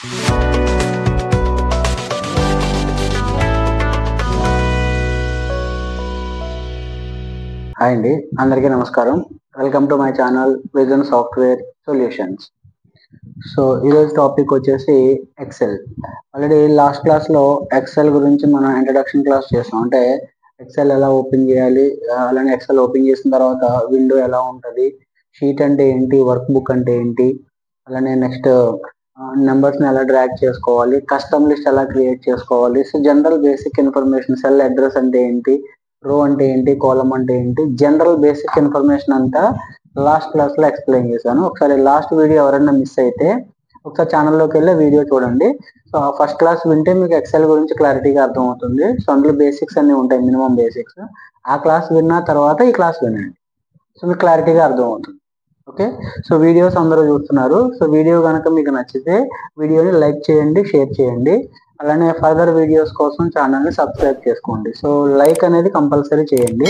Hi అండి, అందరికీ నమస్కారం. Welcome to my channel vision software solutions. So ఈరోజు టాపిక్ వచ్చేసి ఎక్సెల్. ఆల్రెడీ లాస్ట్ క్లాస్లో ఎక్సెల్ గురించి మనం ఇంట్రడక్షన్ క్లాస్ చేస్తాం. అంటే ఎక్సెల్ ఎలా ఓపెన్ చేయాలి, అలానే ఎక్సెల్ ఓపెన్ చేసిన తర్వాత విండో ఎలా ఉంటుంది, షీట్ అంటే ఏంటి, వర్క్ బుక్ అంటే ఏంటి, అలానే నెక్స్ట్ నెంబర్స్ని ఎలా డ్రాగ్ చేసుకోవాలి, కస్టమ్ లిస్ట్ ఎలా క్రియేట్ చేసుకోవాలి, so general basic information, cell address అంటే ఏంటి, రో అంటే ఏంటి, కాలం అంటే ఏంటి, జనరల్ బేసిక్ ఇన్ఫర్మేషన్ అంతా లాస్ట్ క్లాస్లో ఎక్స్ప్లెయిన్ చేశాను. ఒకసారి లాస్ట్ వీడియో ఎవరైనా మిస్ అయితే ఒకసారి ఛానల్లోకి వెళ్ళి వీడియో చూడండి. సో ఫస్ట్ క్లాస్ వింటే మీకు ఎక్సెల్ గురించి క్లారిటీగా అర్థమవుతుంది. సో అందులో బేసిక్స్ అన్నీ ఉంటాయి, మినిమం బేసిక్స్. ఆ క్లాస్ విన్న తర్వాత ఈ క్లాస్ వినండి, సో మీకు క్లారిటీగా అర్థమవుతుంది. ఓకే, సో వీడియోస్ అందరూ చూస్తున్నారు. సో వీడియో కనుక మీకు నచ్చితే వీడియోని లైక్ చేయండి, షేర్ చేయండి. అలానే ఫర్దర్ వీడియోస్ కోసం ఛానల్ని సబ్స్క్రైబ్ చేసుకోండి. సో లైక్ అనేది కంపల్సరీ చేయండి.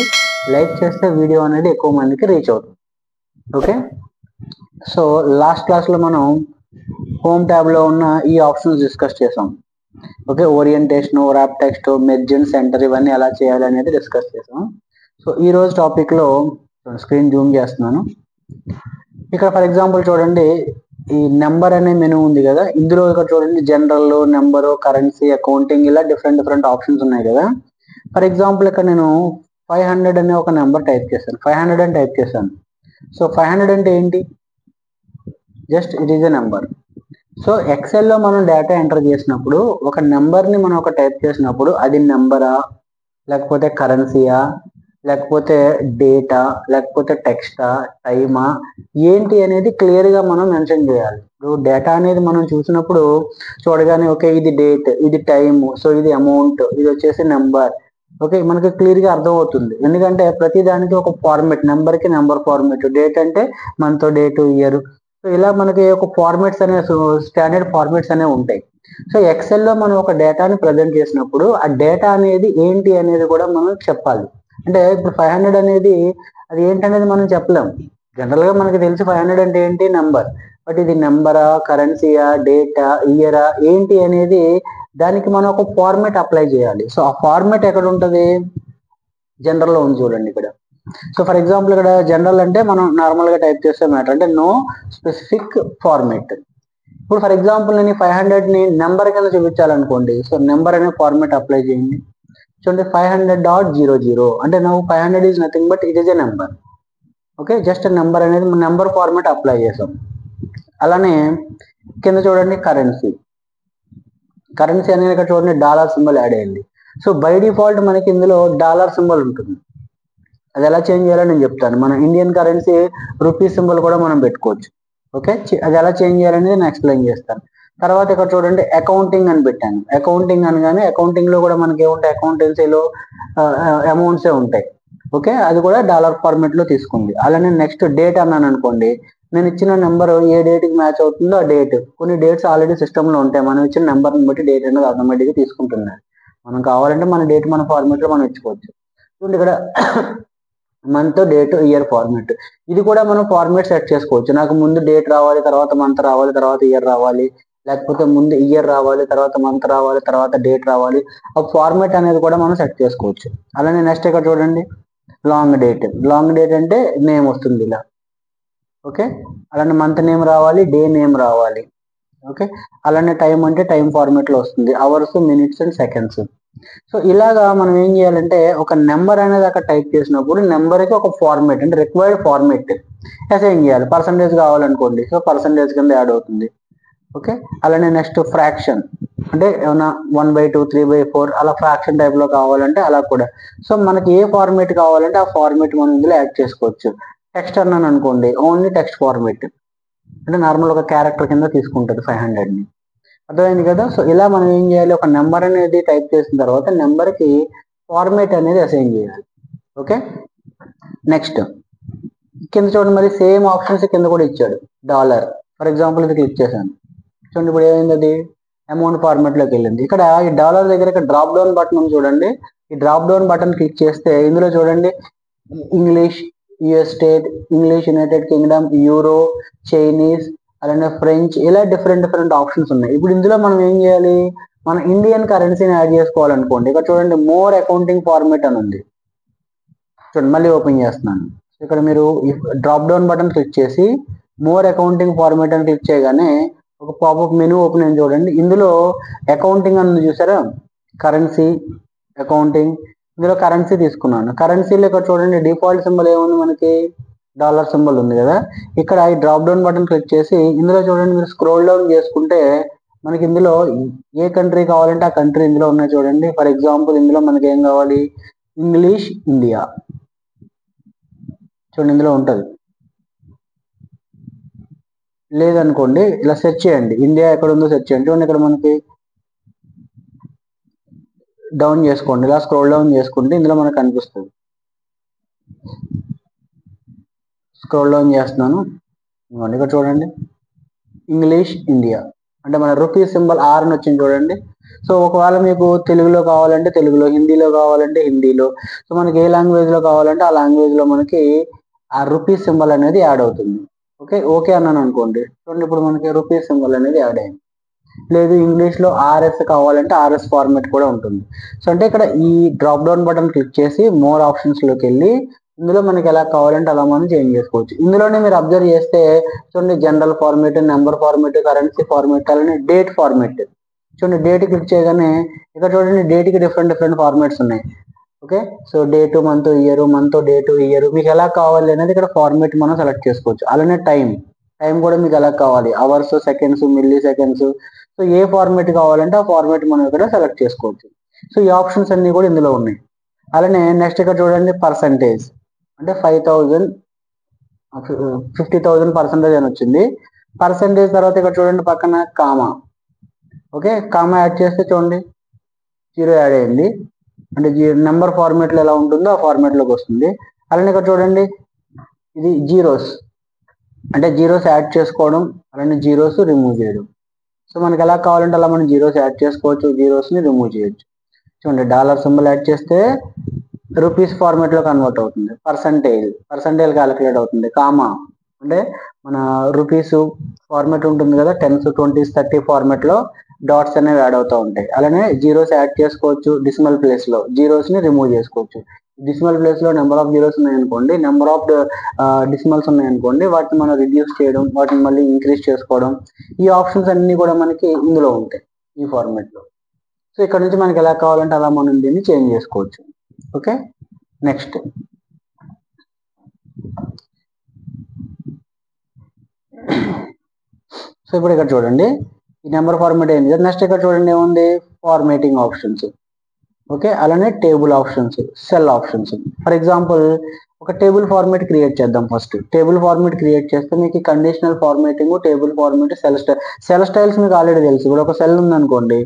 లైక్ చేస్తే వీడియో అనేది ఎక్కువ మందికి రీచ్ అవుతుంది. ఓకే, సో లాస్ట్ క్లాస్లో మనం హోమ్ ట్యాబ్లో ఉన్న ఈ ఆప్షన్స్ డిస్కస్ చేసాం. Okay, orientation, wrap text, merge and center, ఇవన్నీ ఎలా చేయాలి అనేది డిస్కస్ చేసాం. సో ఈ రోజు టాపిక్లో స్క్రీన్ జూమ్ చేస్తున్నాను. ఇక్కడ ఫర్ ఎగ్జాంపుల్ చూడండి, ఈ నెంబర్ అనే మెనూ ఉంది కదా, ఇందులో ఇక్కడ చూడండి జనరల్, నెంబరు, కరెన్సీ, అకౌంటింగ్, ఇలా డిఫరెంట్ ఆప్షన్స్ ఉన్నాయి కదా. ఫర్ ఎగ్జాంపుల్ ఇక్కడ నేను 500 అనే ఒక నెంబర్ టైప్ చేశాను, 500 అని టైప్ చేశాను. సో 500 అంటే ఏంటి, just it is a number. So ఎక్సెల్లో మనం డేటా ఎంటర్ చేసినప్పుడు ఒక నెంబర్ని మనం ఒక టైప్ చేసినప్పుడు అది నెంబరా, లేకపోతే కరెన్సీయా, లేకపోతే డేటా, లేకపోతే టెక్స్టా, టైమా, ఏంటి అనేది క్లియర్గా మనం మెన్షన్ చేయాలి. ఇప్పుడు డేటా అనేది మనం చూసినప్పుడు చూడగానే ఓకే ఇది డేట్, ఇది టైము, సో ఇది అమౌంట్, ఇది వచ్చేసి నెంబర్, ఓకే మనకి క్లియర్గా అర్థమవుతుంది. ఎందుకంటే ప్రతి దానికి ఒక ఫార్మెట్, నెంబర్కి నెంబర్ ఫార్మెట్, డేట్ అంటే మంత్, డేట్, ఇయర్, సో ఇలా మనకి ఒక ఫార్మెట్స్ అనే స్టాండర్డ్ ఫార్మెట్స్ అనేవి ఉంటాయి. సో ఎక్సెల్లో మనం ఒక డేటాని ప్రజెంట్ చేసినప్పుడు ఆ డేటా అనేది ఏంటి అనేది కూడా మనం చెప్పాలి. అంటే ఇప్పుడు 500 అనేది అది ఏంటనేది మనం చెప్పలేం. జనరల్గా మనకి తెలిసి 500 అంటే ఏంటి, నెంబర్. బట్ ఇది నెంబరా, కరెన్సీయా, డేటా, ఇయరా, ఏంటి అనేది దానికి మనం ఒక ఫార్మేట్ అప్లై చేయాలి. సో ఆ ఫార్మేట్ ఎక్కడ ఉంటుంది, జనరల్లో ఉంది చూడండి ఇక్కడ. సో ఫర్ ఎగ్జాంపుల్ ఇక్కడ జనరల్ అంటే మనం నార్మల్గా టైప్ చేసే మ్యాటర్, అంటే నో స్పెసిఫిక్ ఫార్మేట్. ఇప్పుడు ఫర్ ఎగ్జాంపుల్ నేను 500ని నెంబర్ కింద చూపించాలనుకోండి, సో నెంబర్ అనే ఫార్మేట్ అప్లై చేయండి. చూడండి 500.00 అంటే now 500 is nothing but it is a number. Okay, just number అనేది నెంబర్ ఫార్మేట్ అప్లై చేసాం. అలానే కింద చూడండి కరెన్సీ, కరెన్సీ అనేది ఇక్కడ చూడండి డాలర్ సింబల్ యాడ్ అయ్యింది. సో బై డిఫాల్ట్ మనకి ఇందులో డాలర్ సింబల్ ఉంటుంది. అది ఎలా చేంజ్ చేయాలో నేను చెప్తాను. మన ఇండియన్ కరెన్సీ రూపీ సింబల్ కూడా మనం పెట్టుకోవచ్చు. ఓకే, అది ఎలా చేంజ్ చేయాలనేది నేను ఎక్స్ప్లెయిన్ చేస్తాను. తర్వాత ఇక్కడ చూడండి అకౌంటింగ్ అని పెట్టాను. అకౌంటింగ్ అనగానే అకౌంటింగ్లో కూడా మనకి ఏముంటాయి, అకౌంటెన్సీలో అమౌంట్సే ఉంటాయి. ఓకే, అది కూడా డాలర్ ఫార్మేట్లో తీసుకుంది. అలానే నెక్స్ట్ డేట్ అన్నాను అనుకోండి, నేను ఇచ్చిన నెంబర్ ఏ డేట్కి మ్యాచ్ అవుతుందో ఆ డేట్, కొన్ని డేట్స్ ఆల్రెడీ సిస్టంలో ఉంటాయి, మనం ఇచ్చిన నెంబర్ని బట్టి డేట్ అనేది ఆటోమేటిక్గా తీసుకుంటున్నాను. మనం కావాలంటే మన డేట్ మన ఫార్మేట్లో మనం ఇచ్చుకోవచ్చు. చూడండి ఇక్కడ మంత్, డేట్, ఇయర్ ఫార్మేట్, ఇది కూడా మనం ఫార్మేట్ సెట్ చేసుకోవచ్చు. నాకు ముందు డేట్ రావాలి, తర్వాత మంత్ రావాలి, తర్వాత ఇయర్ రావాలి, లేకపోతే ముందు ఇయర్ రావాలి, తర్వాత మంత్ రావాలి, తర్వాత డేట్ రావాలి. ఆ ఫార్మేట్ అనేది కూడా మనం సెట్ చేసుకోవచ్చు. అలానే నెక్స్ట్ ఇక్కడ చూడండి లాంగ్ డేట్, లాంగ్ డేట్ అంటే నేమ్ వస్తుంది ఇలా. ఓకే, అలానే మంత్ నేమ్ రావాలి, డే నేమ్ రావాలి. ఓకే, అలానే టైం అంటే టైం ఫార్మేట్లో వస్తుంది, hours, minutes and seconds. So ఇలాగా మనం ఏం చేయాలంటే ఒక నెంబర్ అనేది అక్కడ టైప్ చేసినప్పుడు నెంబర్కి ఒక ఫార్మేట్, అంటే రిక్వైర్డ్ ఫార్మేట్ అసైన్ చేయాలి. పర్సంటేజ్ కావాలనుకోండి, సో పర్సంటేజ్ కింద యాడ్ అవుతుంది. ఓకే, అలానే నెక్స్ట్ ఫ్రాక్షన్, అంటే ఏమైనా 1/2, 3/4 అలా ఫ్రాక్షన్ టైప్లో కావాలంటే అలా కూడా. సో మనకి ఏ ఫార్మేట్ కావాలంటే ఆ ఫార్మేట్ మనం ఇందులో యాడ్ చేసుకోవచ్చు. టెక్స్ట్ అన్నాను అనుకోండి, ఓన్లీ టెక్స్ట్ ఫార్మేట్, అంటే నార్మల్ ఒక క్యారెక్టర్ కింద తీసుకుంటుంది 500ని. అర్థమైంది కదా. సో ఇలా మనం ఏం చేయాలి, ఒక నెంబర్ అనేది టైప్ చేసిన తర్వాత నెంబర్కి ఫార్మేట్ అనేది అసైన్ చేయాలి. ఓకే, నెక్స్ట్ కింద చూడండి, మరి సేమ్ ఆప్షన్స్ కింద కూడా ఇచ్చాడు. డాలర్ ఫర్ ఎగ్జాంపుల్ ఇది క్లిక్ చేశాను, చూడండి ఇప్పుడు ఏమైంది, అది అమౌంట్ ఫార్మేట్లోకి వెళ్ళింది. ఇక్కడ ఈ డాలర్ దగ్గర ఇక్కడ డ్రాప్ డౌన్ బటన్ ఉంది చూడండి, ఈ డ్రాప్ డౌన్ బటన్ క్లిక్ చేస్తే ఇందులో చూడండి English, US state, English United Kingdom, euro, Chinese, అలానే ఫ్రెంచ్, ఇలా డిఫరెంట్ ఆప్షన్స్ ఉన్నాయి. ఇప్పుడు ఇందులో మనం ఏం చేయాలి, మన ఇండియన్ కరెన్సీని యాడ్ చేసుకోవాలనుకోండి. ఇక్కడ చూడండి మోర్ అకౌంటింగ్ ఫార్మేట్ అని ఉంది. చూడండి మళ్ళీ ఓపెన్ చేస్తున్నాను. ఇక్కడ మీరు డ్రాప్ డౌన్ బటన్ క్లిక్ చేసి మోర్ అకౌంటింగ్ ఫార్మేట్ అని క్లిక్ చేయగానే ఒక పాపప్ మెనూ ఓపెన్ అయింది చూడండి. ఇందులో అకౌంటింగ్ అని చూసారా, కరెన్సీ, అకౌంటింగ్. ఇందులో కరెన్సీ తీసుకున్నాను. కరెన్సీలో ఇక్కడ చూడండి డిఫాల్ట్ సింబల్ ఏముంది, మనకి డాలర్ సింబల్ ఉంది కదా. ఇక్కడ ఈ డ్రాప్ డౌన్ బటన్ క్లిక్ చేసి ఇందులో చూడండి మీరు స్క్రోల్ డౌన్ చేసుకుంటే మనకి ఇందులో ఏ కంట్రీ కావాలంటే ఆ కంట్రీ ఇందులో ఉన్నాయి చూడండి. ఫర్ ఎగ్జాంపుల్ ఇందులో మనకి ఏం కావాలి, ఇంగ్లీష్ ఇండియా చూడండి ఇందులో ఉంటుంది. లేదనుకోండి ఇలా సెర్చ్ చేయండి, ఇండియా ఎక్కడ ఉందో సెర్చ్ చేయండి. చూడండి ఇక్కడ మనకి డౌన్ చేసుకోండి, ఇలా స్క్రోల్ డౌన్ చేసుకుంటే ఇందులో మనకు కనిపిస్తుంది. స్క్రోల్ డౌన్ చేస్తున్నాను, ఇక్కడ చూడండి ఇంగ్లీష్ ఇండియా అంటే మన రూపీస్ సింబల్ ఆర్ అని వచ్చింది చూడండి. సో ఒకవేళ మీకు తెలుగులో కావాలంటే తెలుగులో, హిందీలో కావాలంటే హిందీలో, సో మనకి ఏ లాంగ్వేజ్లో కావాలంటే ఆ లాంగ్వేజ్లో మనకి ఆ రూపీస్ సింబల్ అనేది యాడ్ అవుతుంది. ఓకే అన్నాను అనుకోండి, చూడండి ఇప్పుడు మనకి రూపీస్ సింబల్ అనేది యాడ్ అయింది. లేదు ఇంగ్లీష్లో ఆర్ఎస్ కావాలంటే ఆర్ఎస్ ఫార్మాట్ కూడా ఉంటుంది. సో అంటే ఇక్కడ ఈ డ్రాప్ డౌన్ బటన్ క్లిక్ చేసి మోర్ ఆప్షన్స్లోకి వెళ్ళి ఇందులో మనకి ఎలా కావాలంటే అలా మనం చేంజ్ చేసుకోవచ్చు. ఇందులోనే మీరు అబ్జర్వ్ చేస్తే చూడండి general format, number format, currency format, అలానే డేట్ ఫార్మేట్. చూడండి డేట్ క్లిక్ చేయగానే ఇక్కడ చూడండి డేట్కి డిఫరెంట్ ఫార్మాట్స్ ఉన్నాయి. So date, month, year, month, date, year మీకు ఎలా కావాలి అనేది ఇక్కడ ఫార్మేట్ మనం సెలెక్ట్ చేసుకోవచ్చు. అలానే టైం కూడా మీకు ఎలా కావాలి, hours, seconds, milliseconds. So ఏ ఫార్మేట్ కావాలంటే ఆ ఫార్మేట్ మనం ఇక్కడ సెలెక్ట్ చేసుకోవచ్చు. సో ఈ ఆప్షన్స్ అన్ని కూడా ఇందులో ఉన్నాయి. అలానే నెక్స్ట్ ఇక్కడ చూడండి పర్సంటేజ్ అంటే 5,000 50,000% అని వచ్చింది. పర్సంటేజ్ తర్వాత ఇక్కడ చూడండి పక్కన కామా. కామా యాడ్ చేస్తే చూడండి 0 యాడ్ అయింది. అంటే నెంబర్ ఫార్మేట్లో ఎలా ఉంటుందో ఆ ఫార్మేట్లోకి వస్తుంది. అలానే ఇక్కడ చూడండి ఇది జీరోస్ అంటే జీరోస్ యాడ్ చేసుకోవడం, అలానే జీరోస్ రిమూవ్ చేయడం. సో మనకి ఎలా కావాలంటే అలా మనం జీరోస్ యాడ్ చేసుకోవచ్చు, జీరోస్ని రిమూవ్ చేయొచ్చు. చూడండి డాలర్ సింబల్ యాడ్ చేస్తే రూపీస్ ఫార్మేట్లో కన్వర్ట్ అవుతుంది. పర్సంటేజ్ క్యాలిక్యులేట్ అవుతుంది. కామా అంటే మన రూపీస్ ఫార్మేట్ ఉంటుంది కదా, 10s, 20s, 30 ఫార్మేట్లో డాట్స్ అనేవి యాడ్ అవుతూ ఉంటాయి. అలానే జీరోస్ యాడ్ చేసుకోవచ్చు, డిసిమల్ ప్లేస్లో జీరోస్ని రిమూవ్ చేసుకోవచ్చు. డిసిమల్ ప్లేస్లో నెంబర్ ఆఫ్ జీరోస్ ఉన్నాయనుకోండి, నెంబర్ ఆఫ్ డిసిమల్స్ ఉన్నాయనుకోండి, వాటిని మనం రిడ్యూస్ చేయడం, వాటిని మళ్ళీ ఇంక్రీజ్ చేసుకోవడం, ఈ ఆప్షన్స్ అన్నీ కూడా మనకి ఇందులో ఉంటాయి ఈ ఫార్మేట్లో. సో ఇక్కడ నుంచి మనకి ఎలా కావాలంటే అలా మనం దీన్ని చేంజ్ చేసుకోవచ్చు. నెక్స్ట్ సో ఇప్పుడు ఇక్కడ చూడండి ఈ నెంబర్ ఫార్మేట్ ఏంటి. నెక్స్ట్ ఇక్కడ చూడండి ఏముంది, ఫార్మేటింగ్ ఆప్షన్స్. అలానే table options, cell options. For example ఒక టేబుల్ ఫార్మేట్ క్రియేట్ చేద్దాం. ఫస్ట్ టేబుల్ ఫార్మేట్ క్రియేట్ చేస్తే మీకు conditional formatting, table format, cell styles మీకు ఆల్రెడీ తెలుసు. ఇప్పుడు ఒక సెల్ ఉందనుకోండి,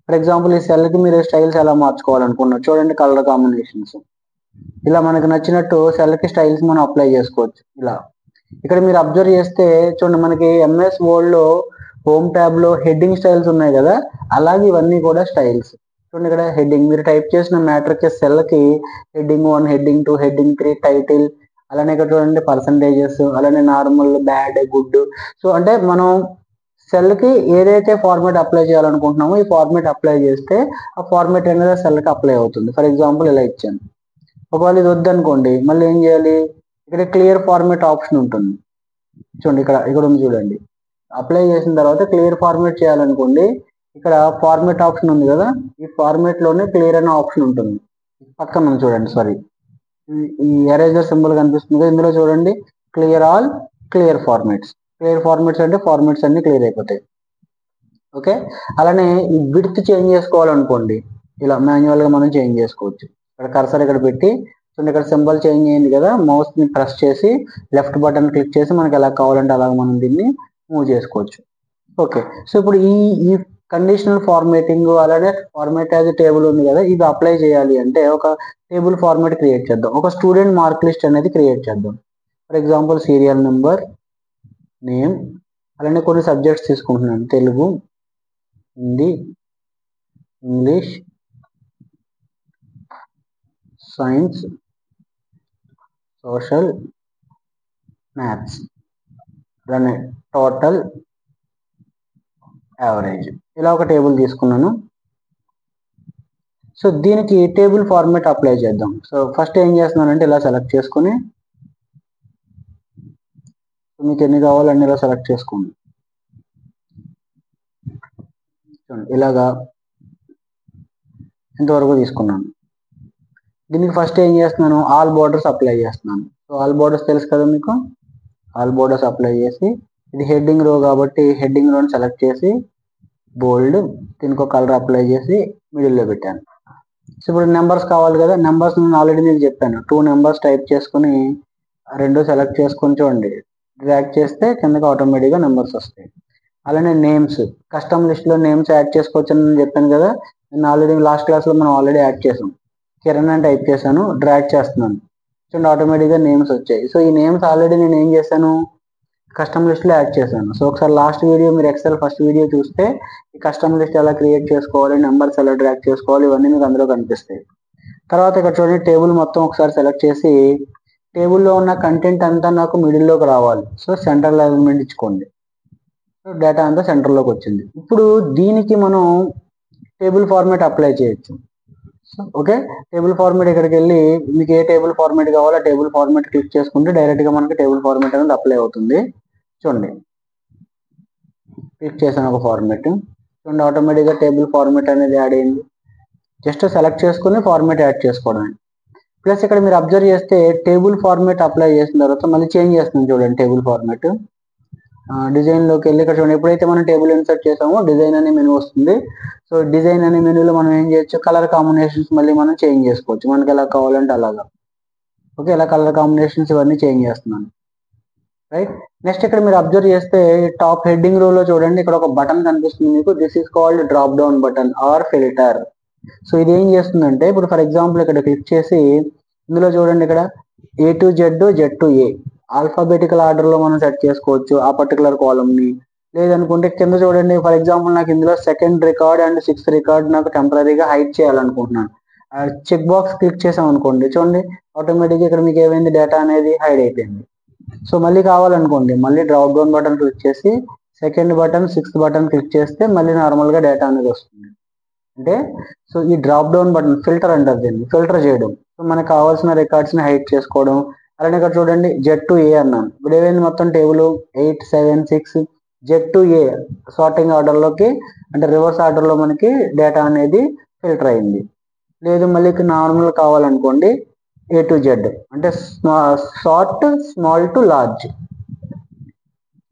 ఫర్ ఎగ్జాంపుల్ ఈ సెల్కి మీరు స్టైల్స్ ఎలా మార్చుకోవాలనుకున్నారు చూడండి, కలర్ కాంబినేషన్స్ ఇలా మనకు నచ్చినట్టు సెల్కి స్టైల్స్ మనం అప్లై చేసుకోవచ్చు. ఇలా ఇక్కడ మీరు అబ్జర్వ్ చేస్తే చూడండి మనకి ఎంఎస్ వర్డ్లో హోమ్ ట్యాబ్లో హెడ్డింగ్ స్టైల్స్ ఉన్నాయి కదా, అలాగే ఇవన్నీ కూడా స్టైల్స్. చూడండి ఇక్కడ హెడ్డింగ్ మీరు టైప్ చేసిన మ్యాటర్ వచ్చే సెల్కి హెడ్డింగ్ 1, హెడ్డింగ్ 2, హెడ్డింగ్ 3, టైటిల్. అలానే ఇక్కడ చూడండి పర్సంటేజెస్, అలానే నార్మల్, బ్యాడ్, గుడ్. సో అంటే మనం సెల్కి ఏదైతే ఫార్మేట్ అప్లై చేయాలనుకుంటున్నామో ఈ ఫార్మేట్ అప్లై చేస్తే ఆ ఫార్మేట్ అనేది సెల్కి అప్లై అవుతుంది. ఫర్ ఎగ్జాంపుల్ ఇలా ఇచ్చాను. ఒకవేళ ఇది వద్దనుకోండి మళ్ళీ ఏం చేయాలి, ఇక్కడ క్లియర్ ఫార్మేట్ ఆప్షన్ ఉంటుంది చూడండి, ఇక్కడ ఉంది చూడండి. అప్లై చేసిన తర్వాత క్లియర్ ఫార్మేట్ చేయాలనుకోండి, ఇక్కడ ఫార్మేట్ ఆప్షన్ ఉంది కదా, ఈ ఫార్మేట్లోనే క్లియర్ అనే ఆప్షన్ ఉంటుంది. పక్కన ఉంది చూడండి, సారీ ఈ ఎరేజర్ సింబల్ కనిపిస్తుంది కదా, ఇందులో చూడండి clear all, clear formats. Clear formats అంటే ఫార్మేట్స్ అన్ని క్లియర్ అయిపోతాయి. అలానే ఈ విడ్త్ చేంజ్ చేసుకోవాలనుకోండి, ఇలా మాన్యువల్గా మనం చేంజ్ చేసుకోవచ్చు. ఇక్కడ కర్సర్ ఇక్కడ పెట్టి చూడండి, ఇక్కడ సింబల్ చేంజ్ అయింది కదా, మౌస్ని ప్రెస్ చేసి లెఫ్ట్ బటన్ క్లిక్ చేసి మనకి ఎలా కావాలంటే అలాగ మనం దీన్ని మూవ్ చేసుకోవచ్చు. సో ఇప్పుడు ఈ కండిషనల్ ఫార్మేటింగ్, అలానే ఫార్మేట్ యాజ్ టేబుల్ ఉంది కదా, ఇది అప్లై చేయాలి అంటే ఒక టేబుల్ ఫార్మేట్ క్రియేట్ చేద్దాం. ఒక స్టూడెంట్ మార్క్ లిస్ట్ అనేది క్రియేట్ చేద్దాం. For example serial number, name, అలానే కొన్ని సబ్జెక్ట్స్ తీసుకుంటున్నాను, Telugu, Hindi, English, science, social, maths. అలానే టోటల్, యావరేజ్. ఇలా ఒక టేబుల్ తీసుకున్నాను. సో దీనికి టేబుల్ ఫార్మాట్ అప్లై చేద్దాం. సో ఫస్ట్ ఏం చేస్తున్నానంటే ఇలా సెలెక్ట్ చేసుకుని మీకు ఎన్ని కావాలో అన్ని ఇలా సెలెక్ట్ చేసుకోండి. చూడండి ఇలాగా ఇంతవరకు తీసుకున్నాను. దీనికి ఫస్ట్ ఏం చేస్తున్నాను, ఆల్ బోర్డర్స్ అప్లై చేస్తున్నాను. సో ఆల్ బోర్డర్స్ తెలుసు కదా మీకు, ఆల్ బోర్డర్స్ అప్లై చేసి ఇది హెడ్డింగ్ రో కాబట్టి హెడ్డింగ్ రోని సెలెక్ట్ చేసి బోల్డ్, దీనికి ఒక కలర్ అప్లై చేసి మిడిల్లో పెట్టాను. సో ఇప్పుడు నెంబర్స్ కావాలి కదా, నెంబర్స్ నేను ఆల్రెడీ మీకు చెప్పాను. 2 నెంబర్స్ టైప్ చేసుకుని రెండు సెలెక్ట్ చేసుకుని చూడండి, డ్రాగ్ చేస్తే కిందకి ఆటోమేటిక్గా నెంబర్స్ వస్తాయి. అలానే నేమ్స్, కస్టమ్ లిస్ట్లో నేమ్స్ యాడ్ చేసుకోవచ్చు అని చెప్పాను కదా, నేను ఆల్రెడీ లాస్ట్ క్లాస్లో మనం ఆల్రెడీ యాడ్ చేసాం. కిరణ్ అని టైప్ చేశాను, డ్రాగ్ చేస్తున్నాను, చూడండి ఆటోమేటిక్గా నేమ్స్ వచ్చాయి. సో ఈ నేమ్స్ ఆల్రెడీ నేను ఏం చేశాను, కస్టమ్ లిస్ట్లో యాడ్ చేశాను. సో ఒకసారి లాస్ట్ వీడియో మీరు ఎక్సెల్ ఫస్ట్ వీడియో చూస్తే ఈ కస్టమ్ లిస్ట్ ఎలా క్రియేట్ చేసుకోవాలి, నెంబర్స్ ఎలా డ్రాగ్ చేసుకోవాలి, ఇవన్నీ మీకు అందులో కనిపిస్తాయి. తర్వాత ఇక్కడ చూడండి టేబుల్ మొత్తం ఒకసారి సెలెక్ట్ చేసి టేబుల్లో ఉన్న కంటెంట్ అంతా నాకు మిడిల్లోకి రావాలి. సో సెంట్రల్ అలైన్మెంట్ ఇచ్చుకోండి. సో డేటా అంతా సెంటర్లోకి వచ్చింది. ఇప్పుడు దీనికి మనం టేబుల్ ఫార్మాట్ అప్లై చేయొచ్చు. ఓకే, టేబుల్ ఫార్మాట్ ఇక్కడికి వెళ్ళి మీకు ఏ టేబుల్ ఫార్మాట్ కావాలో ఆ టేబుల్ ఫార్మాట్ క్లిక్ చేసుకుంటే డైరెక్ట్గా మనకి టేబుల్ ఫార్మాట్ అనేది అప్లై అవుతుంది. చూడండి క్లిక్ చేశాను ఒక ఫార్మాట్, చూడండి ఆటోమేటిక్గా టేబుల్ ఫార్మాట్ అనేది యాడ్ అయింది. జస్ట్ సెలెక్ట్ చేసుకుని ఫార్మాట్ యాడ్ చేసుకోవడమే. ప్లస్ ఇక్కడ మీరు అబ్జర్వ్ చేస్తే టేబుల్ ఫార్మాట్ అప్లై చేసిన తర్వాత మళ్ళీ చేంజ్ చేస్తుంది. చూడండి టేబుల్ ఫార్మాట్ డిజైన్లోకి వెళ్ళి ఇక్కడ చూడండి, ఎప్పుడైతే మనం టేబుల్ ఇన్సర్ట్ చేసామో డిజైన్ అనే మెనూ వస్తుంది. సో డిజైన్ అనే మెనూలో మనం ఏం చేయొచ్చు, కలర్ కాంబినేషన్స్ మళ్ళీ మనం చేంజ్ చేసుకోవచ్చు, మనకి ఎలా కావాలంటే అలాగా. ఓకే, ఇలా కలర్ కాంబినేషన్స్ ఇవన్నీ చేంజ్ చేస్తున్నాను. రైట్, నెక్స్ట్ ఇక్కడ మీరు అబ్జర్వ్ చేస్తే టాప్ హెడ్డింగ్ రోలో చూడండి ఇక్కడ ఒక బటన్ కనిపిస్తుంది మీకు. This is called drop down button or filter. So ఇది ఏం చేస్తుందంటే ఇప్పుడు ఫర్ ఎగ్జాంపుల్ ఇక్కడ క్లిక్ చేసి ఇందులో చూడండి ఇక్కడ A to Z, Z to A alphabetical ఆర్డర్లో మనం సెట్ చేసుకోవచ్చు ఆ పర్టికులర్ కాలమ్ని. లేదనుకుంటే కింద చూడండి ఫర్ ఎగ్జాంపుల్ నాకు ఇందులో 2nd record and 6th record నాకు టెంపరీగా హైడ్ చేయాలనుకుంటున్నాను. చెక్ బాక్స్ క్లిక్ చేసాం అనుకోండి, చూడండి ఆటోమేటిక్గా ఇక్కడ మీకు ఏమైంది, డేటా అనేది హైడ్ అయిపోయింది. సో మళ్ళీ కావాలనుకోండి మళ్ళీ డ్రాప్ డౌన్ బటన్ క్లిక్ చేసి 2nd button 6th button click చేస్తే మళ్ళీ నార్మల్గా డేటా అనేది వస్తుంది. అంటే సో ఈ డ్రాప్ డౌన్ బటన్ ఫిల్టర్ అంటారు, దీన్ని ఫిల్టర్ చేయడం. సో మనకు కావాల్సిన రికార్డ్స్ని హైడ్ చేసుకోవడం. అలానే ఇక్కడ చూడండి Z to A అన్నాను, ఇప్పుడు ఏమైంది మొత్తం table 8, 7, 6 Z to A sorting ఆర్డర్లోకి అంటే రివర్స్ ఆర్డర్లో మనకి డేటా అనేది ఫిల్టర్ అయింది. లేదు మళ్ళీ నార్మల్ కావాలనుకోండి A to Z అంటే short small to large.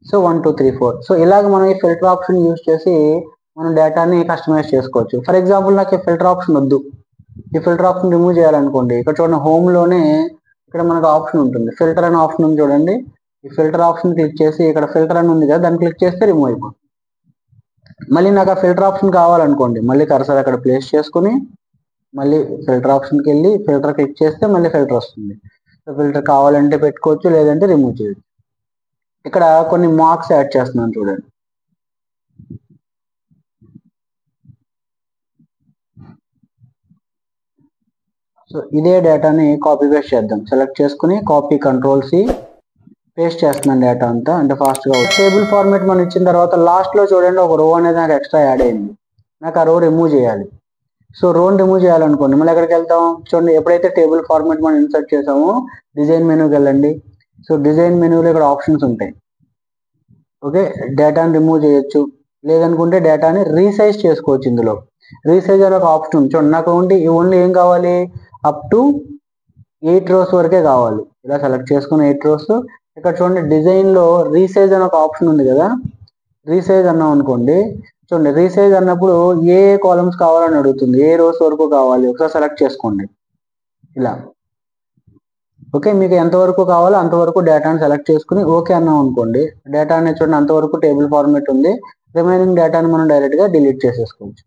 So 1, 2, 3, 4. So ఇలాగ మనం ఈ ఫిల్టర్ ఆప్షన్ యూజ్ చేసి మనం డేటాని కస్టమైజ్ చేసుకోవచ్చు. ఫర్ ఎగ్జాంపుల్ నాకు ఈ ఫిల్టర్ ఆప్షన్ వద్దు, ఈ ఫిల్టర్ ఆప్షన్ రిమూవ్ చేయాలనుకోండి ఇక్కడ చూడండి హోమ్లోనే ఇక్కడ మనకు ఆప్షన్ ఉంటుంది, ఫిల్టర్ అనే ఆప్షన్ ఉంది చూడండి. ఈ ఫిల్టర్ ఆప్షన్ క్లిక్ చేసి ఇక్కడ ఫిల్టర్ అని ఉంది కదా దాన్ని క్లిక్ చేస్తే రిమూవ్ అయిపోతుంది. మళ్ళీ నాకు ఆ ఫిల్టర్ ఆప్షన్ కావాలనుకోండి మళ్ళీ కర్సర్ అక్కడ ప్లేస్ చేసుకుని మళ్ళీ ఫిల్టర్ ఆప్షన్కి వెళ్ళి ఫిల్టర్ క్లిక్ చేస్తే మళ్ళీ ఫిల్టర్ వస్తుంది. సో ఫిల్టర్ కావాలంటే పెట్టుకోవచ్చు, లేదంటే రిమూవ్ చేయొచ్చు. ఇక్కడ కొన్ని మార్క్స్ యాడ్ చేస్తున్నాను చూడండి. సో ఇదే డేటాని కాపీ పేస్ట్ చేద్దాం. సెలెక్ట్ చేసుకుని కాపీ Ctrl+C పేస్ట్ చేస్తున్నాను డేటా అంతా, అంటే ఫాస్ట్గా. టేబుల్ ఫార్మాట్ మనం ఇచ్చిన తర్వాత లాస్ట్లో చూడండి ఒక రో అనేది నాకు ఎక్స్ట్రా యాడ్ అయింది, నాకు ఆ రో రిమూవ్ చేయాలి. సో రోని రిమూవ్ చేయాలనుకోండి మళ్ళీ ఎక్కడికి వెళ్తాం, చూడండి ఎప్పుడైతే టేబుల్ ఫార్మాట్ మనం ఇన్సర్ట్ చేసామో డిజైన్ మెనూకి వెళ్ళండి. సో డిజైన్ మెనూలో ఇక్కడ ఆప్షన్స్ ఉంటాయి. ఓకే, డేటాని రిమూవ్ చేయొచ్చు, లేదనుకుంటే డేటాని రీసైజ్ చేసుకోవచ్చు. ఇందులో రీసైజ్ అనే ఒక ఆప్షన్ ఉంది చూడండి. నాకు ఓన్లీ ఏం కావాలి, అప్ టు 8 rows వరకే కావాలి. ఇలా సెలెక్ట్ చేసుకుని 8 rows. ఇక్కడ చూడండి డిజైన్లో రీసైజ్ అనే ఒక ఆప్షన్ ఉంది కదా, రీసైజ్ అన్నాం అనుకోండి. చూడండి రీసైజ్ అన్నప్పుడు ఏ కాలమ్స్ కావాలని అడుగుతుంది, ఏ రోస్ వరకు కావాలి ఒకసారి సెలెక్ట్ చేసుకోండి ఇలా. ఓకే, మీకు ఎంతవరకు కావాలో అంతవరకు డేటాని సెలెక్ట్ చేసుకుని ఓకే అన్నాం అనుకోండి. డేటా అనేది చూడండి అంతవరకు టేబుల్ ఫార్మాట్ ఉంది, రిమైనింగ్ డేటాని మనం డైరెక్ట్గా డిలీట్ చేసేసుకోవచ్చు.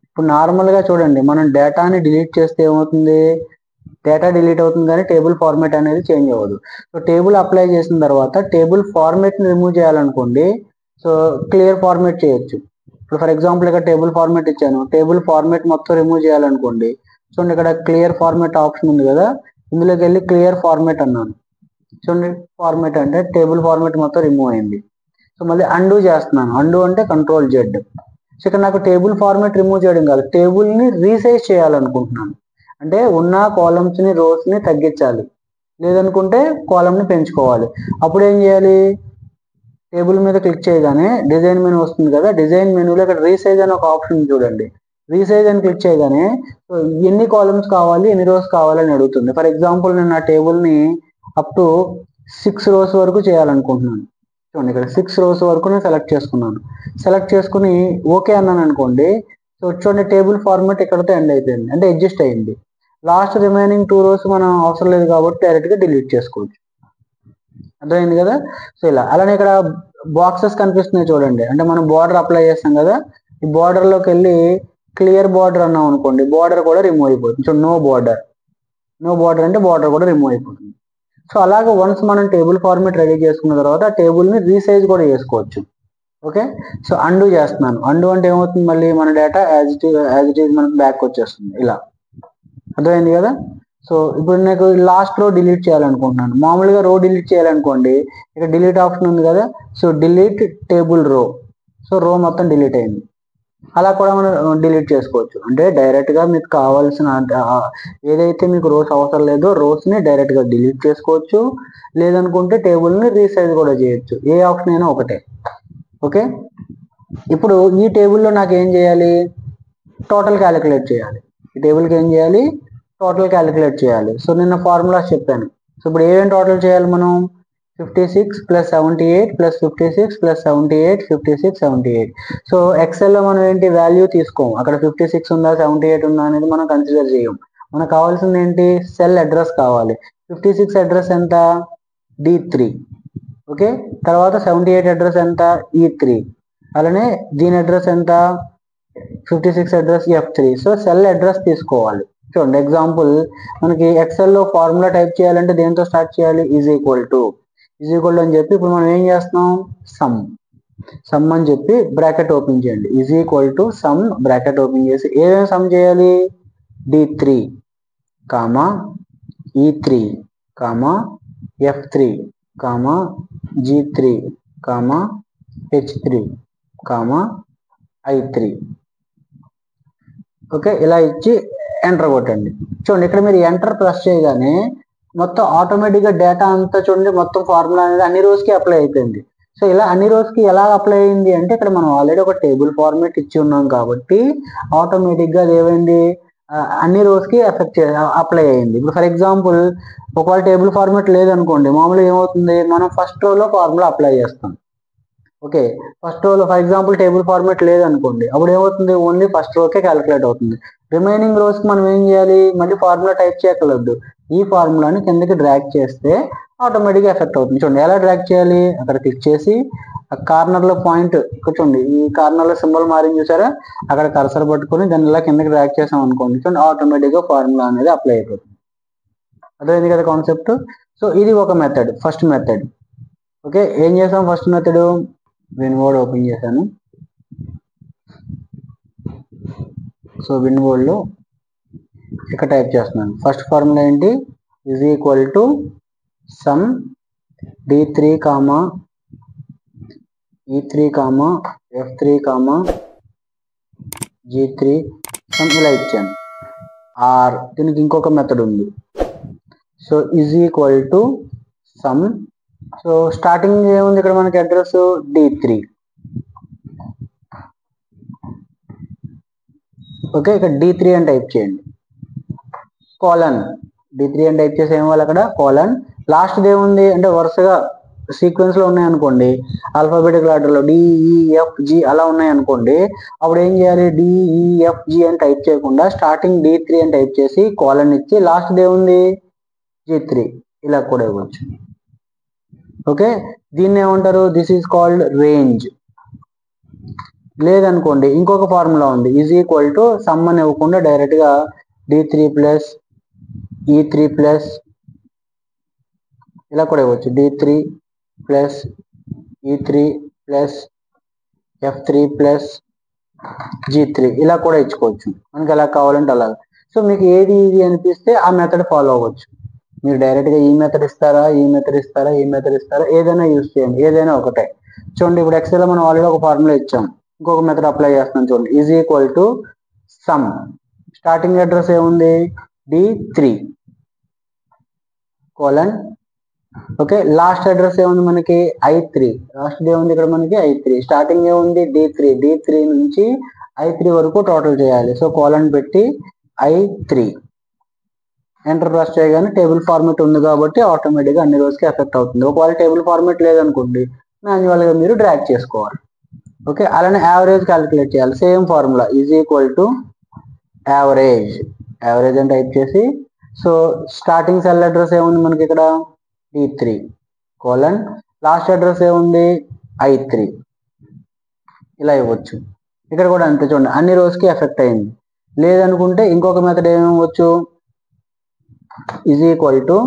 ఇప్పుడు నార్మల్గా చూడండి మనం డేటాని డిలీట్ చేస్తే ఏమవుతుంది, డేటా డిలీట్ అవుతుంది కానీ టేబుల్ ఫార్మాట్ అనేది చేంజ్ అవ్వదు. సో టేబుల్ అప్లై చేసిన తర్వాత టేబుల్ ఫార్మాట్ని రిమూవ్ చేయాలనుకోండి, సో క్లియర్ ఫార్మాట్ చేయొచ్చు. ఇప్పుడు ఫర్ ఎగ్జాంపుల్ ఇక్కడ టేబుల్ ఫార్మాట్ ఇచ్చాను, టేబుల్ ఫార్మాట్ మొత్తం రిమూవ్ చేయాలనుకోండి. చూడండి ఇక్కడ క్లియర్ ఫార్మాట్ ఆప్షన్ ఉంది కదా, ఇందులోకి వెళ్ళి క్లియర్ ఫార్మాట్ అన్నాను. చూడండి ఫార్మాట్ అంటే టేబుల్ ఫార్మాట్ మొత్తం రిమూవ్ అయింది. సో సో మళ్ళీ అండూ చేస్తున్నాను. అండూ అంటే కంట్రోల్ జెడ్. సో ఇక్కడ నాకు టేబుల్ ఫార్మాట్ రిమూవ్ చేయడం కాదు, టేబుల్ని రీసైజ్ చేయాలనుకుంటున్నాను. అంటే ఉన్న కాలమ్స్ని రోస్ని తగ్గించాలి, లేదనుకుంటే కాలమ్ని పెంచుకోవాలి. అప్పుడు ఏం చేయాలి, టేబుల్ మీద క్లిక్ చేయగానే డిజైన్ మెనూ వస్తుంది కదా, డిజైన్ మెనూలో ఇక్కడ రీసైజ్ అని ఒక ఆప్షన్ చూడండి. రీసైజ్ అని క్లిక్ చేయగానే ఎన్ని కాలమ్స్ కావాలి, ఎన్ని రోస్ కావాలని అడుగుతుంది. ఫర్ ఎగ్జాంపుల్ నేను నా టేబుల్ని అప్ టు 6 rows వరకు చేయాలనుకుంటున్నాను. చూడండి ఇక్కడ 6 rows వరకు నేను సెలెక్ట్ చేసుకున్నాను. సెలెక్ట్ చేసుకుని ఓకే అన్నాను అనుకోండి. సో చూడండి టేబుల్ ఫార్మాట్ ఇక్కడతో ఎండ్ అయిపోయింది, అంటే అడ్జస్ట్ అయింది. లాస్ట్ రిమైనింగ్ 2 rows మనం అవసరం లేదు కాబట్టి డైరెక్ట్గా డిలీట్ చేసుకోవచ్చు. అర్థమైంది కదా. సో ఇలా. అలానే ఇక్కడ బాక్సెస్ కనిపిస్తున్నాయి చూడండి, అంటే మనం బార్డర్ అప్లై చేస్తాం కదా, ఈ బార్డర్లోకి వెళ్ళి క్లియర్ బార్డర్ అన్నాం అనుకోండి, బార్డర్ కూడా రిమూవ్ అయిపోతుంది. సో నో బార్డర్ అంటే బార్డర్ కూడా రిమూవ్ అయిపోతుంది. సో అలాగే వన్స్ మనం టేబుల్ ఫార్మాట్ రెడీ చేసుకున్న తర్వాత ఆ టేబుల్ని రీసైజ్ కూడా చేసుకోవచ్చు. ఓకే. సో అండూ చేస్తున్నాను. అండూ అంటే ఏమవుతుంది, మళ్ళీ మన డేటా యాజ్ ఇట్ ఈజ్ మనకు బ్యాక్ వచ్చేస్తుంది. ఇలా. అర్థమైంది కదా. సో ఇప్పుడు నాకు లాస్ట్ రో డిలీట్ చేయాలనుకుంటున్నాను. మామూలుగా రో డిలీట్ చేయాలనుకోండి, ఇక్కడ డిలీట్ ఆప్షన్ ఉంది కదా, సో డిలీట్ టేబుల్ రో. సో రో మొత్తం డిలీట్ అయింది. అలా కూడా మనం డిలీట్ చేసుకోవచ్చు. అంటే డైరెక్ట్గా మీకు కావాల్సిన ఏదైతే మీకు రోస్ అవసరం లేదో రోస్ని డైరెక్ట్గా డిలీట్ చేసుకోవచ్చు, లేదనుకుంటే టేబుల్ని రీసైజ్ కూడా చేయొచ్చు. ఏ ఆప్షన్ అయినా ఒకటే. ఓకే. ఇప్పుడు ఈ టేబుల్లో నాకు ఏం చేయాలి, టోటల్ క్యాలిక్యులేట్ చేయాలి. ఈ టేబుల్కి ఏం చేయాలి, టోటల్ క్యాలిక్యులేట్ చేయాలి. సో నిన్న ఫార్ములాస్ చెప్పాను. సో ఇప్పుడు ఏమేమి టోటల్ చేయాలి మనం, 56 + 78 + 56 + 78 56 78. సో ఎక్సెల్లో మనం ఏంటి వాల్యూ తీసుకోము, అక్కడ 56 ఉందా 78 ఉందా అనేది మనం కన్సిడర్ చేయం. మనకు కావాల్సింది ఏంటి, సెల్ అడ్రస్ కావాలి. 56 అడ్రస్ ఎంత, D3. ఓకే. తర్వాత 78 అడ్రస్ ఎంత, E3. అలానే దీని అడ్రస్ ఎంత, 56 address F3. So cell address తీసుకోవాలి. చూడండి ఎగ్జాంపుల్, మనకి ఎక్సెల్లో ఫార్ములా టైప్ చేయాలంటే దేంతో స్టార్ట్ చేయాలి, ఈజ్ ఈక్వల్ టు అని చెప్పి ఇప్పుడు మనం ఏం చేస్తున్నాం, సమ్ అని చెప్పి బ్రాకెట్ ఓపెన్ చేయండి. Is equal to some bracket open చేసి ఏమేమి సమ్ చేయాలి, D3, E3, F3, G3, H3, I3. Okay. ఇలా ఇచ్చి ఎంటర్ కొట్టండి. చూడండి ఇక్కడ మీరు ఎంటర్ ప్రెస్ చేయగానే మొత్తం ఆటోమేటిక్గా డేటా అంతా చూడండి, మొత్తం ఫార్ములా అనేది అన్ని రోజుకి అప్లై అయిపోయింది. సో ఇలా అన్ని రోజుకి ఎలా అప్లై అయింది అంటే, ఇక్కడ మనం ఆల్రెడీ ఒక టేబుల్ ఫార్మాట్ ఇచ్చి ఉన్నాం కాబట్టి ఆటోమేటిక్గా అది ఏమైంది, అన్ని రోజుకి అప్లై అయింది. ఇప్పుడు ఫర్ ఎగ్జాంపుల్ ఒకవేళ టేబుల్ ఫార్మాట్ లేదనుకోండి, మామూలుగా ఏమవుతుంది, మనం ఫస్ట్ రోలో ఫార్ములా అప్లై చేస్తాం. ఓకే. ఫస్ట్ రోలో ఫర్ ఎగ్జాంపుల్ టేబుల్ ఫార్మాట్ లేదనుకోండి, అప్పుడు ఏమవుతుంది, ఓన్లీ ఫస్ట్ రోకే క్యాలిక్యులేట్ అవుతుంది. రిమైనింగ్ రోస్కి మనం ఏం చేయాలి, మళ్ళీ ఫార్ములా టైప్ చేయగలదు. ఈ ఫార్ములాని కిందకి డ్రాగ్ చేస్తే ఆటోమేటిక్గా ఎఫెక్ట్ అవుతుంది. చూడండి ఎలా డ్రాగ్ చేయాలి, అక్కడ క్లిక్ చేసి ఆ కార్నర్లో పాయింట్ చూడండి, ఈ కార్నర్లో సింబల్ మారింది చూసారా, అక్కడ కర్సర్ పట్టుకొని దాన్ని ఇలా కిందకి డ్రాగ్ చేసాం అనుకోండి, చూడండి ఆటోమేటిక్గా ఫార్ములా అనేది అప్లై అయిపోతుంది. అర్థమైంది కదా కాన్సెప్ట్. సో ఇది ఒక మెథడ్, ఫస్ట్ మెథడ్. ఓకే. ఏం చేసాం, ఫస్ట్ మెథడ్ విన్బోర్డ్ ఓపెన్ చేశాను. సో విన్బోర్డ్లో ఇక్కడ టైప్ చేస్తున్నాను. ఫస్ట్ ఫార్ములా ఏంటి, is equal to some D3, E3, F3, G3 some ఇలా ఇచ్చాను. ఆర్ దీనికి ఇంకొక మెథడ్ ఉంది. So is equal to some, so starting ఏముంది ఇక్కడ మనకి అడ్రస్ D3. ఓకే. ఇక్కడ D3 అని టైప్ చేయండి, కోలన్ D3 అని టైప్ చేసి ఏమవ్వాలి, అక్కడ కోలన్. లాస్ట్ ఏముంది అంటే వరుసగా సీక్వెన్స్ లో ఉన్నాయనుకోండి, ఆల్ఫాబెటికల్ ఆర్డర్లో DEFG అలా ఉన్నాయనుకోండి, అప్పుడు ఏం చేయాలి, DEFG అని టైప్ చేయకుండా స్టార్టింగ్ D3 అని టైప్ చేసి కోలన్ ఇచ్చి లాస్ట్ ఏముంది G3 ఇలా కూడా ఇవ్వచ్చు. ఓకే. దీన్ని ఏమంటారు, దిస్ ఈజ్ కాల్డ్ రేంజ్. లేదనుకోండి ఇంకొక ఫార్ములా ఉంది, ఈజ్ ఈక్వల్ టు సమ్ అని ఇవ్వకుండా డైరెక్ట్గా D3 + E3 + ఇలా కూడా ఇవ్వచ్చు, D3 + E3 + F3 + G3 ఇలా కూడా ఇచ్చుకోవచ్చు, మనకి ఎలా కావాలంటే అలాగా. సో మీకు ఏది ఈజీ అనిపిస్తే ఆ మెథడ్ ఫాలో అవ్వచ్చు. మీరు డైరెక్ట్గా ఈ మెథడ్ ఇస్తారా, ఈ మెథడ్ ఇస్తారా, ఈ మెథడ్ ఇస్తారా, ఏదైనా యూజ్ చేయండి, ఏదైనా ఒకటే. చూడండి ఇప్పుడు ఎక్సెల్ మనం ఆల్రెడీ ఒక ఫార్ములా ఇచ్చాం, ఇంకొక మెథడ్ అప్లై చేస్తున్నాం చూడండి. Is equal to sum, starting address ఏముంది D3 colon, okay, last address ఏముంది మనకి I3, లాస్ట్ ఏముంది ఇక్కడ మనకి I3, స్టార్టింగ్ ఏముంది D3 నుంచి I3 వరకు టోటల్ చేయాలి. సో కోలన్ పెట్టి I3 ఎంటర్ ప్రెస్ చేయగానే టేబుల్ ఫార్మేట్ ఉంది కాబట్టి ఆటోమేటిక్గా అన్ని రోజుకి ఎఫెక్ట్ అవుతుంది. ఒకవేళ టేబుల్ ఫార్మేట్ లేదనుకోండి మాన్యువల్గా మీరు డ్రాగ్ చేసుకోవాలి. ఓకే, అలానే యావరేజ్ క్యాలిక్యులేట్ చేయాలి. Same formula is equal to average, average అని టైప్ చేసి, సో స్టార్టింగ్ సెల్ అడ్రస్ ఏముంది మనకి ఇక్కడ D3 కోలన్, లాస్ట్ అడ్రస్ ఏముంది I3, ఇలా ఇవ్వచ్చు. ఇక్కడ కూడా అంతే చూడండి, అన్ని రోజుకి ఎఫెక్ట్ అయింది. లేదనుకుంటే ఇంకొక మెథడ్ ఏమివ్వచ్చు, is equal to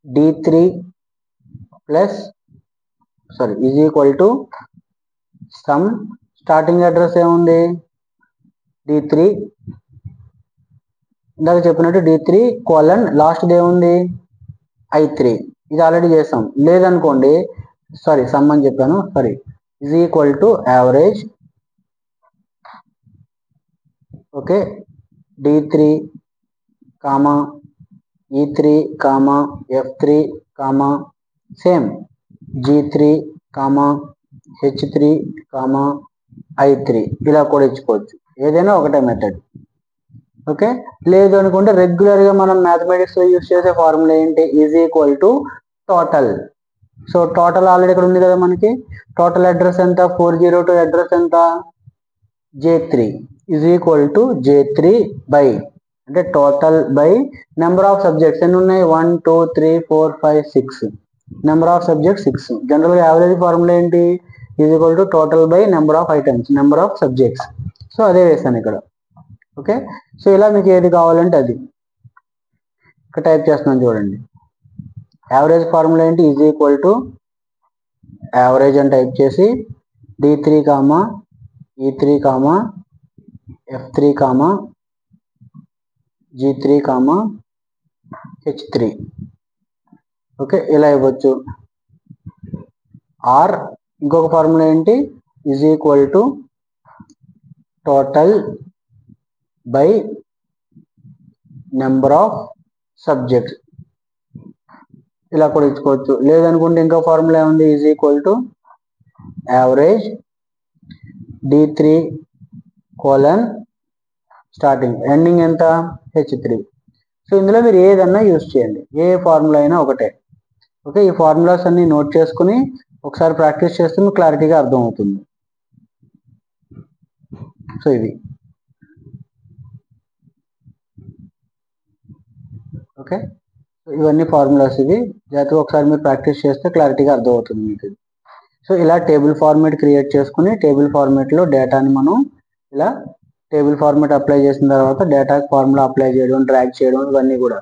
D3 plus is equal to sum, starting address ఏముంది D3, ఇందాక చెప్పినట్టు D3 కోలన్, లాస్ట్ ఏముంది I3, ఇది ఆల్రెడీ చేసాం. లేదనుకోండి సమ్ అని చెప్పాను, is equal to average, okay, D3 comma E3 comma F3 comma same G3 comma H3 comma I3, ఇలా కూడా ఇచ్చుకోవచ్చు, ఏదైనా ఒకటే మెథడ్. ఓకే, లేదు అనుకుంటే రెగ్యులర్గా మనం మ్యాథమెటిక్స్లో యూజ్ చేసే ఫార్ములా ఏంటి, is equal to total. So total already ఇక్కడ ఉంది కదా మనకి, టోటల్ అడ్రస్ ఎంత 402 అడ్రస్ ఎంత J3 is equal to J3 by, అంటే total by number of subjects ఎన్ని ఉన్నాయి 1 2 3 4 5 6, నెంబర్ ఆఫ్ సబ్జెక్ట్స్ 6. జనరల్గా యావరేజ్ ఫార్ములా ఏంటి, is equal to total by number of items, number of subjects. So అదే వేసాను ఇక్కడ. ఓకే, సో ఇలా మీకు ఏది కావాలంటే అది ఇక్కడ టైప్ చేస్తున్నాను చూడండి. యావరేజ్ ఫార్ములా ఏంటి, ఈజ్ ఈక్వల్ టు యావరేజ్ అని టైప్ చేసి D3 comma E3 comma F3 comma G3 comma H3, okay, ఇలా ఇవ్వచ్చు. ఆర్ ఇంకొక ఫార్ములా ఏంటి, is equal to total by number of subjects, ఇలా కూడా ఇచ్చుకోవచ్చు. లేదనుకుంటే ఇంకో ఫార్ములా ఏముంది, is equal to average D3 colon, starting ending ఎంత H3. సో ఇందులో మీరు ఏదన్నా యూజ్ చేయండి, ఏ ఫార్ములా అయినా ఒకటే. ఓకే, ఈ ఫార్ములాస్ అన్ని నోట్ చేసుకుని ఒకసారి ప్రాక్టీస్ చేస్తే మీకు క్లారిటీగా అర్థమవుతుంది. సో ఇవి ఓకే, ఇవన్నీ ఫార్ములాస్, ఇవి జాగ్రత్తగా ఒకసారి మీరు ప్రాక్టీస్ చేస్తే క్లారిటీగా అర్థమవుతుంది మీకు. సో ఇలా టేబుల్ ఫార్మేట్ క్రియేట్ చేసుకుని టేబుల్ ఫార్మేట్లో డేటాని మనం ఇలా టేబుల్ ఫార్మేట్ అప్లై చేసిన తర్వాత డేటాకి ఫార్ములా అప్లై చేయడం, డ్రాగ్ చేయడం, ఇవన్నీ కూడా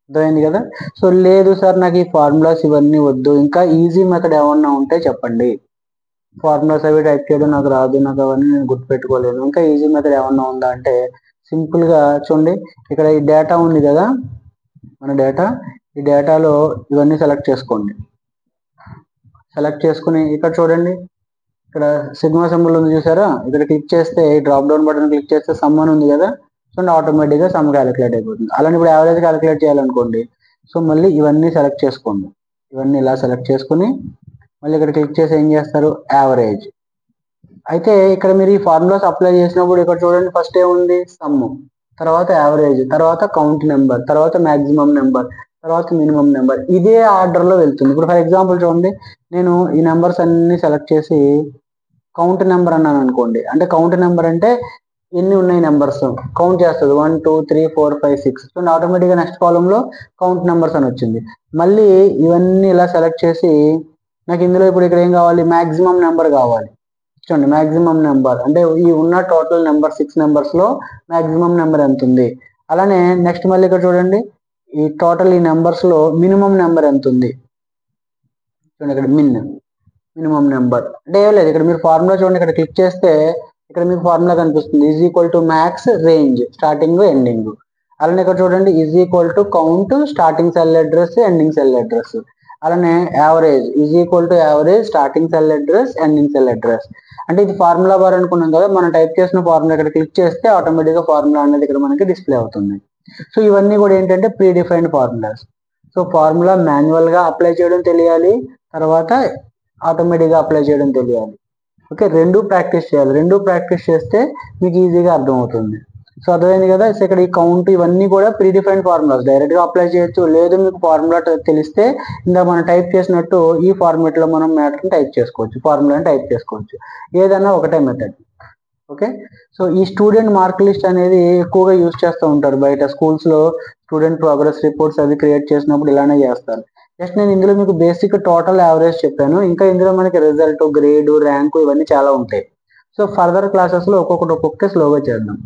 అర్థమైంది కదా. సో లేదు సార్ నాకు ఈ ఫార్ములాస్ ఇవన్నీ వద్దు, ఇంకా ఈజీ మెథడ్ ఏమన్నా ఉంటే చెప్పండి, ఫార్ములాస్ అవి టైప్ చేయడం నాకు రాదు, నాకు అవన్నీ నేను గుర్తుపెట్టుకోలేను, ఇంకా ఈజీ మెథడ్ ఏమన్నా ఉందా అంటే సింపుల్గా చూడండి, ఇక్కడ ఈ డేటా ఉంది కదా మన డేటా, ఈ డేటాలో ఇవన్నీ సెలెక్ట్ చేసుకోండి. సెలెక్ట్ చేసుకుని ఇక్కడ చూడండి, ఇక్కడ సిగ్మా సింబల్ ఉంది చూసారా, ఇక్కడ క్లిక్ చేస్తే డ్రాప్ డౌన్ బటన్ క్లిక్ చేస్తే సమ్ అని ఉంది కదా, సో ఆటోమేటిక్గా సమ్ క్యాలిక్యులేట్ అయిపోతుంది. అలానే ఇప్పుడు యావరేజ్ క్యాలిక్యులేట్ చేయాలనుకోండి, సో మళ్ళీ ఇవన్నీ సెలెక్ట్ చేసుకోండి, ఇవన్నీ ఇలా సెలెక్ట్ చేసుకుని మళ్ళీ ఇక్కడ క్లిక్ చేసి ఏం చేస్తారు యావరేజ్. అయితే ఇక్కడ మీరు ఈ ఫార్ములాస్ అప్లై చేసినప్పుడు ఇక్కడ చూడండి, ఫస్ట్ ఏముంది సమ్, తర్వాత యావరేజ్, తర్వాత కౌంట్ నెంబర్, తర్వాత మ్యాక్సిమం నెంబర్, తర్వాత మినిమం నెంబర్, ఇదే ఆర్డర్లో వెళ్తుంది. ఇప్పుడు ఫర్ ఎగ్జాంపుల్ చూడండి, నేను ఈ నెంబర్స్ అన్ని సెలెక్ట్ చేసి కౌంట్ నెంబర్ అన్నాను అనుకోండి, అంటే కౌంట్ నెంబర్ అంటే ఎన్ని ఉన్నాయి నెంబర్స్ కౌంట్ చేస్తుంది 1 2 3 4 5 6, సో ఆటోమేటిక్గా నెక్స్ట్ కాలంలో కౌంట్ నెంబర్స్ అని వచ్చింది. మళ్ళీ ఇవన్నీ ఇలా సెలెక్ట్ చేసి నాకు ఇందులో ఇప్పుడు ఇక్కడ ఏం కావాలి, మ్యాక్సిమం నెంబర్ కావాలి. చూడండి మ్యాక్సిమం నెంబర్ అంటే ఈ ఉన్న టోటల్ నెంబర్ 6 నెంబర్స్లో మ్యాక్సిమం నెంబర్ ఎంత ఉంది. అలానే నెక్స్ట్ మళ్ళీ ఇక్కడ చూడండి, ఈ టోటల్ ఈ నెంబర్స్లో మినిమం నెంబర్ ఎంత ఉంది. చూడండి ఇక్కడ మినిమం నెంబర్ అంటే ఏం లేదు, ఇక్కడ మీరు ఫార్ములా చూడండి, ఇక్కడ క్లిక్ చేస్తే ఇక్కడ మీకు ఫార్ములా కనిపిస్తుంది, is equal to max range starting ending. అలానే ఇక్కడ చూడండి is equal to count starting cell address ending cell address. అలానే average is equal to average starting cell address ending cell address. అంటే ఇది ఫార్ములా బార్ అనుకున్నాం కదా, మనం టైప్ చేసిన ఫార్ములా ఇక్కడ క్లిక్ చేస్తే ఆటోమేటిక్గా ఫార్ములా అనేది ఇక్కడ మనకి డిస్ప్లే అవుతుంది. సో ఇవన్నీ కూడా ఏంటంటే pre defined formulas. So formula మాన్యువల్గా అప్లై చేయడం తెలియాలి, తర్వాత ఆటోమేటిక్గా అప్లై చేయడం తెలియాలి. ఓకే, రెండు ప్రాక్టీస్ చేయాలి. రెండు ప్రాక్టీస్ చేస్తే మీకు ఈజీగా అర్థమవుతుంది. సో అర్థమైంది కదా. సో ఇక్కడ ఈ కౌంట్ ఇవన్నీ కూడా ప్రీ డిఫైన్డ్ ఫార్ములాస్, డైరెక్ట్గా అప్లై చేయొచ్చు. లేదు మీకు ఫార్ములా తెలిస్తే ఇందా మనం టైప్ చేసినట్టు ఈ ఫార్మేట్లో మనం మ్యాటర్ని టైప్ చేసుకోవచ్చు, ఫార్ములాని టైప్ చేసుకోవచ్చు. ఏదైనా ఒకటే మెథడ్. ఓకే, సో ఈ స్టూడెంట్ మార్క్ లిస్ట్ అనేది ఎక్కువగా యూజ్ చేస్తూ ఉంటారు బయట స్కూల్స్లో. స్టూడెంట్ ప్రోగ్రెస్ రిపోర్ట్స్ అవి క్రియేట్ చేసినప్పుడు ఇలానే చేస్తారు. జస్ట్ నేను ఇందులో మీకు బేసిక్ టోటల్ యావరేజ్ చెప్పాను. ఇంకా ఇందులో మనకి రిజల్ట్, గ్రేడ్, ర్యాంకు ఇవన్నీ చాలా ఉంటాయి. సో ఫర్దర్ క్లాసెస్లో ఒక్కొక్కటి స్లోగా చేద్దాం.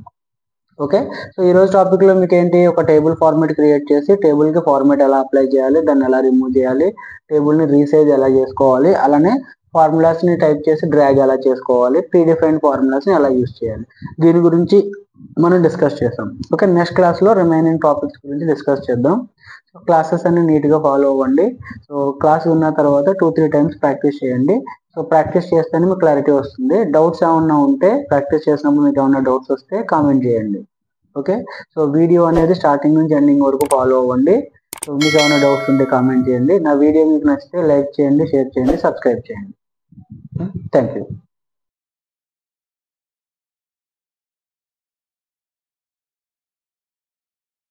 ఓకే, సో ఈరోజు టాపిక్లో మీకు ఏంటి, ఒక టేబుల్ ఫార్మేట్ క్రియేట్ చేసి టేబుల్కి ఫార్మేట్ ఎలా అప్లై చేయాలి, దాన్ని ఎలా రిమూవ్ చేయాలి, టేబుల్ని రీసైజ్ ఎలా చేసుకోవాలి, అలానే ఫార్ములాస్ని టైప్ చేసి డ్రాగ్ ఎలా చేసుకోవాలి, ప్రీ డిఫైన్డ్ ఫార్ములాస్ని ఎలా యూజ్ చేయాలి, దీని గురించి మనం డిస్కస్ చేస్తాం. ఓకే, నెక్స్ట్ క్లాస్లో రిమైనింగ్ టాపిక్స్ గురించి డిస్కస్ చేద్దాం. సో క్లాసెస్ అన్ని నీట్గా ఫాలో అవ్వండి. సో క్లాస్ విన్న తర్వాత 2-3 టైమ్స్ ప్రాక్టీస్ చేయండి. సో ప్రాక్టీస్ చేస్తేనే మీకు క్లారిటీ వస్తుంది. డౌట్స్ ఏమన్నా ఉంటే, ప్రాక్టీస్ చేసినప్పుడు మీకు ఏమన్నా డౌట్స్ వస్తే కామెంట్ చేయండి. ఓకే, సో వీడియో అనేది స్టార్టింగ్ నుంచి ఎండింగ్ వరకు ఫాలో అవ్వండి. సో మీకు ఏమైనా డౌట్స్ ఉంటే కామెంట్ చేయండి. నా వీడియో మీకు నచ్చితే లైక్ చేయండి, షేర్ చేయండి, సబ్స్క్రైబ్ చేయండి. Thank you.